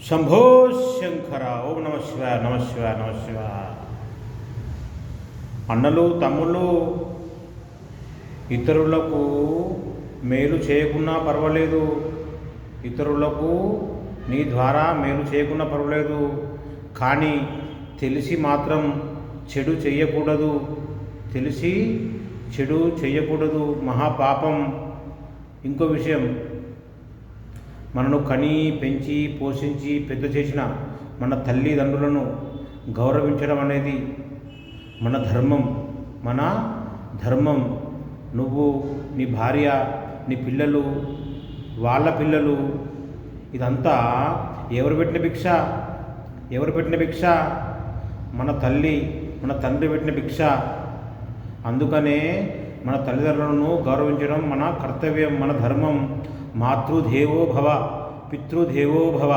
శంభో శంకర. ఓం నమ శివాయ, నమ శివాయ, నమ శివాయ. అన్నలు తమ్ముళ్ళు ఇతరులకు మేలు చేయకున్నా పర్వాలేదు, ఇతరులకు నీ ద్వారా మేలు చేయకున్నా పర్వాలేదు, కానీ తెలిసి మాత్రం చెడు చెయ్యకూడదు, తెలిసి చెడు చెయ్యకూడదు, మహాపాపం. ఇంకో విషయం, మనను కని పెంచి పోషించి పెద్ద చేసిన మన తల్లిదండ్రులను గౌరవించడం అనేది మన ధర్మం, మన ధర్మం. నువ్వు, నీ భార్య, నీ పిల్లలు, వాళ్ళ పిల్లలు, ఇదంతా ఎవరు పెట్టిన భిక్ష? ఎవరు పెట్టిన భిక్ష? మన తల్లి, మన తండ్రి పెట్టిన భిక్ష. అందుకనే మన తల్లిదండ్రులను గౌరవించడం మన కర్తవ్యం, మన ధర్మం. మాతృదేవో భవ, పితృదేవో భవ.